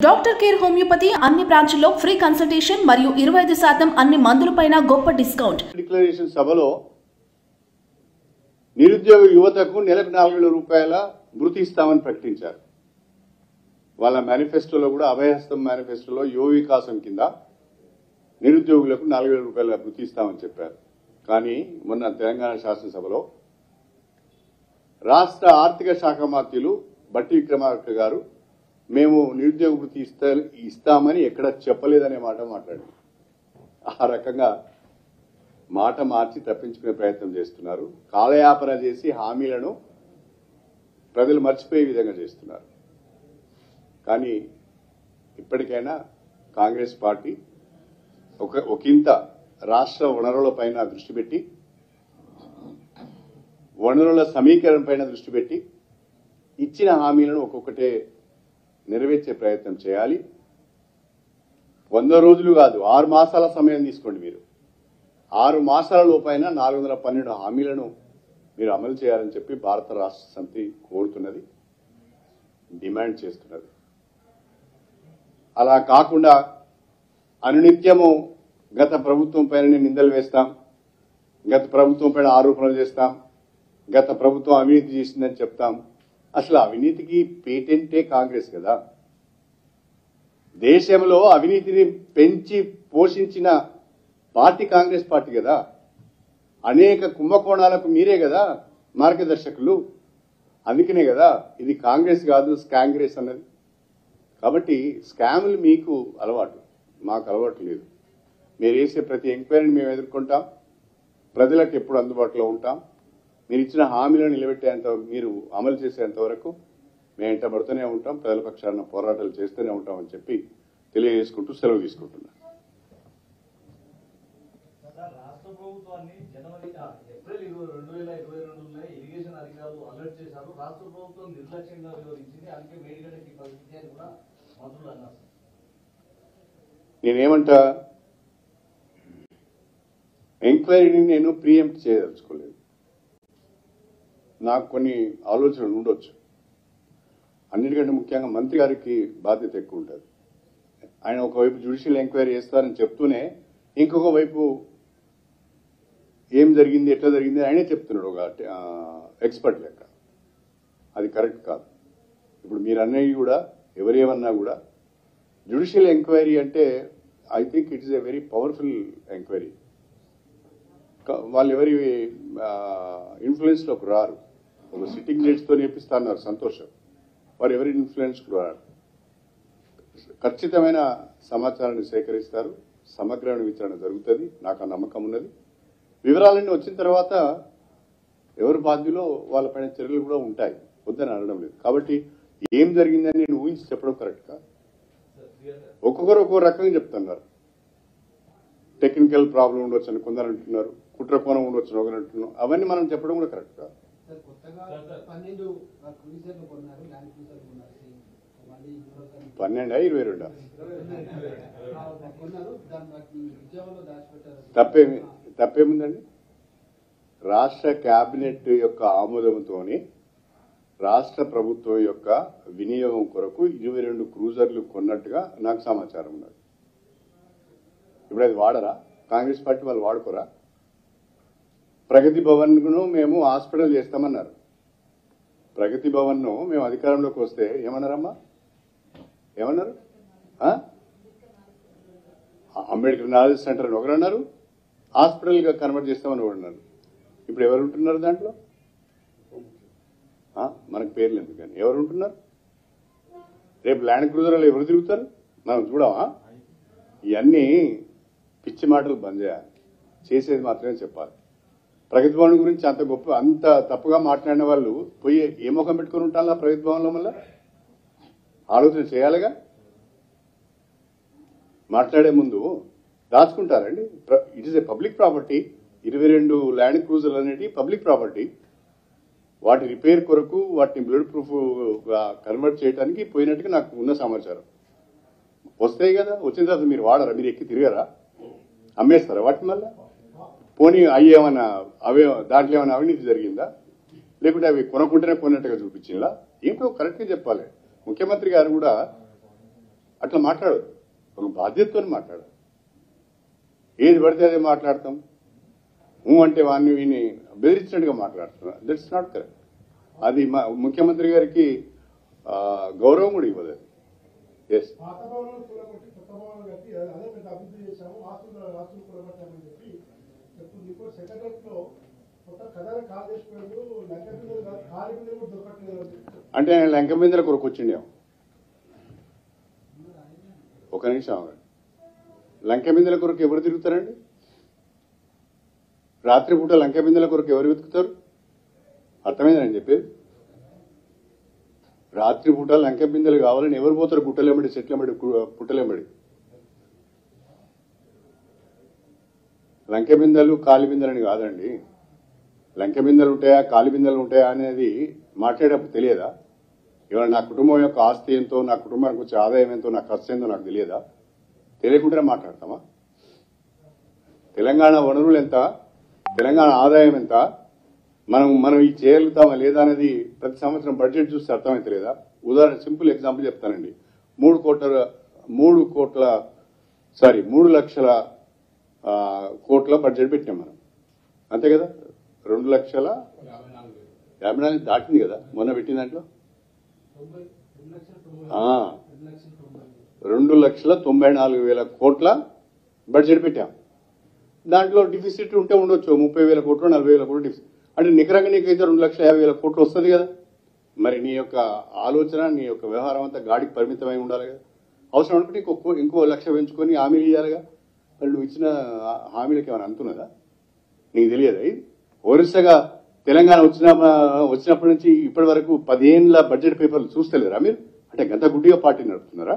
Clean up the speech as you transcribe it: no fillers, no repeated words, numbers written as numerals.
Doctor care homeopathy అన్ని బ్రాంచ్ల్లో free consultation మరియు 25% అన్ని మందులపైన గొప్ప డిస్కౌంట్. డిక్లరేషన్ సభలో నిరుద్యోగ యువతకు నెలకు 4,000 రూపాయల భృతి ఇస్తామని ప్రకటించారు. వాళ్ళ మేనిఫెస్టోలో కూడా అభయహస్తం మేనిఫెస్టోలో యువ వికాసం కింద నిరుద్యోగులకు 4,000 రూపాయల భృతి ఇస్తామని చెప్పారు. కానీ మొన్న తెలంగాణ శాసనసభలో రాష్ట్ర ఆర్థిక శాఖ మంత్రులు బట్టి విక్రమార్క గారు మేము నిరుద్యోగ వృత్తి ఇస్తామని ఎక్కడ చెప్పలేదనే మాట మాట్లాడారు. ఆ రకంగా మాట మార్చి తప్పించుకునే ప్రయత్నం చేస్తున్నారు. కాలయాపన చేసి హామీలను ప్రజలు మర్చిపోయే విధంగా చేస్తున్నారు. కానీ ఇప్పటికైనా కాంగ్రెస్ పార్టీ ఒకంత రాష్ట్ర వనరుల పైన దృష్టి పెట్టి వనరుల సమీకరణ పైన దృష్టి పెట్టి ఇచ్చిన హామీలను ఒక్కొక్కటే నెరవేర్చే ప్రయత్నం చేయాలి. 100 రోజులు కాదు, 6 మాసాల సమయం తీసుకోండి. మీరు 6 మాసాల లోపైన 412 హామీలను మీరు అమలు చేయాలని చెప్పి భారత రాష్ట్ర సమితి కోరుతున్నది, డిమాండ్ చేస్తున్నది. అలా కాకుండా అనునిత్యము గత ప్రభుత్వం పైన నిందలు వేస్తాం, గత ప్రభుత్వం పైన ఆరోపణలు చేస్తాం, గత ప్రభుత్వం అవినీతి చేసిందని చెప్తాం. అసలు అవినీతికి పేటెంటే కాంగ్రెస్ కదా. దేశంలో అవినీతిని పెంచి పోషించిన పార్టీ కాంగ్రెస్ పార్టీ కదా. అనేక కుంభకోణాలకు మీరే కదా మార్గదర్శకులు. అందుకనే కదా ఇది కాంగ్రెస్ కాదు స్కాంగ్రెస్ అన్నది. కాబట్టి స్కాములు మీకు అలవాటు, మాకు అలవాటు లేదు. మీరు వేసే ప్రతి ఎంక్వైరీని మేము ఎదుర్కొంటాం, ప్రజలకు ఎప్పుడు అందుబాటులో ఉంటాం. మీరు ఇచ్చిన హామీలను నిలబెట్టేంత, మీరు అమలు చేసేంత వరకు మేము ఎంట పడుతూనే ఉంటాం, ప్రజల పక్షాన పోరాటాలు చేస్తూనే ఉంటామని చెప్పి తెలియజేసుకుంటూ సెలవు తీసుకుంటున్నాను. రాష్ట్ర ప్రభుత్వాన్ని ఏప్రిల్ 2022 ఇరిగేషన్ అధికారులు అలర్ట్ చేశారు. రాష్ట్ర ప్రభుత్వం నిర్లక్ష్యంగా వివరించింది. అందుకే మేడిగడ్డకి పరిస్థితి అని కూడా మంత్రులు అన్నారు. నేనేమంటా, ఎంక్వైరీని నేను ప్రీఎంప్ట్ చేయదలుచుకోలేదు. నాకు కొన్ని ఆలోచనలు ఉండొచ్చు. అన్నిటికంటే ముఖ్యంగా మంత్రి గారికి బాధ్యత ఎక్కువ ఉంటుంది. ఆయన ఒకవైపు జ్యుడిషియల్ ఎంక్వైరీ చేస్తారని చెప్తూనే ఇంకొక వైపు ఏం జరిగింది, ఎట్లా జరిగింది ఆయనే చెప్తున్నాడు ఒక ఎక్స్పర్ట్ లెక్క. అది కరెక్ట్ కాదు. ఇప్పుడు మీరు అన్నవి కూడా ఎవరేమన్నా కూడా జ్యుడిషియల్ ఎంక్వైరీ అంటే I think it is a very powerful enquiry. వాళ్ళు ఎవరి ఇన్ఫ్లుయెన్స్లోకి రారు. ఒక సిట్టింగ్ జడ్జితో నేర్పిస్తున్నారు, సంతోషం. వారు ఎవరి ఇన్ఫ్లుయెన్స్కు రారు. ఖచ్చితమైన సమాచారాన్ని సేకరిస్తారు, సమగ్రమైన విచారణ జరుగుతుంది. నాకు ఆ నమ్మకం ఉన్నది. వివరాలన్నీ వచ్చిన తర్వాత ఎవరు బాధ్యులో వాళ్ళపైన చర్యలు కూడా ఉంటాయి, వద్దని అనడం లేదు. కాబట్టి ఏం జరిగిందని నేను ఊహించి చెప్పడం కరెక్ట్ కాదు. ఒక్కొక్కరు ఒక్కో రకంగా చెప్తున్నారు. టెక్నికల్ ప్రాబ్లం ఉండొచ్చు అని కొందరు అంటున్నారు, కుట్ర కోణం ఉండొచ్చు ఒకరు అంటున్నారు. అవన్నీ మనం చెప్పడం కూడా కరెక్ట్ కాదు. 12 తప్పేముందండి? రాష్ట్ర కేబినెట్ యొక్క ఆమోదంతో రాష్ట్ర ప్రభుత్వం యొక్క వినియోగం కొరకు 22 క్రూజర్లు కొన్నట్టుగా నాకు సమాచారం ఉన్నది. ఇప్పుడు అది వాడరా? కాంగ్రెస్ పార్టీ వాళ్ళు వాడుకోరా? ప్రగతి భవన్ను మేము హాస్పిటల్ చేస్తామన్నారు. ప్రగతి భవన్ను మేము అధికారంలోకి వస్తే ఏమన్నారమ్మా? ఏమన్నారు? అంబేద్కర్ నాలెడ్జ్ సెంటర్ అని ఒకరు అన్నారు, హాస్పిటల్గా కన్వర్ట్ చేస్తామని ఒకరు అన్నారు. ఇప్పుడు ఎవరు ఉంటున్నారు దాంట్లో? మనకు పేర్లు ఎందుకని ఎవరు ఉంటున్నారు? రేపు ల్యాండ్ క్రూజర్లు ఎవరు తిరుగుతారు మనం చూడమా? ఇవన్నీ పిచ్చి మాటలు బంద్ చేయాలి, చేసేది మాత్రమే చెప్పాలి. ప్రగతి భవన్ గురించి అంత తప్పుగా మాట్లాడిన వాళ్ళు పోయి ఏ ముఖం పెట్టుకుని ఉంటారా ప్రగతి భవన్లో? మళ్ళా ఆలోచన చేయాలిగా. మాట్లాడే ముందు దాచుకుంటారండి. It is a public property. 22 land క్రూజర్లు అనేవి పబ్లిక్ ప్రాపర్టీ. వాటి రిపేర్ కొరకు వాటిని బ్లడ్ ప్రూఫ్ గా కన్వర్ట్ చేయడానికి పోయినట్టుగా నాకు ఉన్న సమాచారం. వస్తాయి కదా, వచ్చిన తర్వాత మీరు వాడరా? మీరు ఎక్కి తిరిగారా? అమ్మేస్తారా వాటిని? మళ్ళా పోనీ అయ్యేమన్నా దాంట్లో ఏమైనా అవినీతి జరిగిందా? లేకుంటే అవి కొనకుంటేనే కొన్నట్టుగా చూపించిందా? ఏంటో కరెక్ట్గా చెప్పాలి. ముఖ్యమంత్రి గారు కూడా అట్లా మాట్లాడదు, ఒక బాధ్యతతో మాట్లాడదు. ఏది పడితే అదే మాట్లాడతాం, అంటే వాడిని వీని బెదిరించినట్టుగా మాట్లాడుతున్నారు. That's not correct. అది మా ముఖ్యమంత్రి గారికి గౌరవం కూడా ఇవ్వదు. అది ఎస్, పాత భవనాలు కూలగొట్టి కొత్త భవనాలు కట్టి అదే పెద్ద అభివృద్ధి చేశాము, ఆస్తులు కూలగొట్టామని చెప్పి చెప్తుంది. ఇప్పుడు సెక్రటరియట్ లో కొత్త కథలు కాల్ చేసిపోయాడు, లంక బిందెలు ఖాళీ బిందెలు కూడా దొరకట్లేదు. అంటే ఆయన లంక బిందెల కొరకు వచ్చిండేమో. ఒక నిమిషం ఆగండి. లంక బిందెల కొరకు ఎవరు తిరుగుతారండి? రాత్రిపూట లంక బిందెల కొరకు ఎవరు వెతుకుతారు? అర్థమైందని చెప్పేది. రాత్రిపూట లంక బిందెలు కావాలని ఎవరు పోతారు? గుట్టలేమడి, చెట్లెంబడి, పుట్టలేమడి. లంక బిందెలు కాలి బిందెలని కాదండి. లంక బిందెలు ఉంటాయా కాలి బిందెలు ఉంటాయా అనేది మాట్లాడేటప్పుడు తెలియదా? ఇవాళ నా కుటుంబం యొక్క ఆస్తి ఎంతో, నా కుటుంబానికి వచ్చే ఆదాయం ఎంతో, నా ఖర్చు ఎంతో నాకు తెలియదా? తెలియకుండానే మాట్లాడతామా? తెలంగాణ వనరులు ఎంత, తెలంగాణ ఆదాయం ఎంత, మనం ఇది చేయగలుగుతామా లేదా అనేది ప్రతి సంవత్సరం బడ్జెట్ చూస్తే అర్థమైతే లేదా? ఉదాహరణ సింపుల్ ఎగ్జాంపుల్ చెప్తానండి. 3 లక్షల కోట్ల బడ్జెట్ పెట్టాం మనం, అంతే కదా? 2,54,000 దాటింది కదా మొన్న పెట్టిన దాంట్లో. 2,94,000 కోట్ల బడ్జెట్ పెట్టాం. దాంట్లో డిఫిసిట్ ఉంటే ఉండొచ్చు 30,000 కోట్లు, 40,000 కోట్లు డిఫిసిట్. అంటే నికరంగా నీకైతే 2,50,000 కోట్లు వస్తుంది కదా. మరి నీ యొక్క ఆలోచన, నీ యొక్క వ్యవహారం అంతా గాడికి పరిమితమై ఉండాలి కదా. అవసరం అనుకుంటే ఇంకో 1,00,000 పెంచుకొని హామీలు ఇవ్వాలిగా. మరి నువ్వు ఇచ్చిన హామీలకు ఏమైనా అంటున్నదా? నీకు తెలియదా? ఇది వరుసగా తెలంగాణ వచ్చినప్పటి నుంచి ఇప్పటి వరకు 10 ఏళ్ల బడ్జెట్ పేపర్లు చూస్తలేరా మీరు? అంటే గంత గుడ్డిగా పార్టీ నడుపుతున్నారా?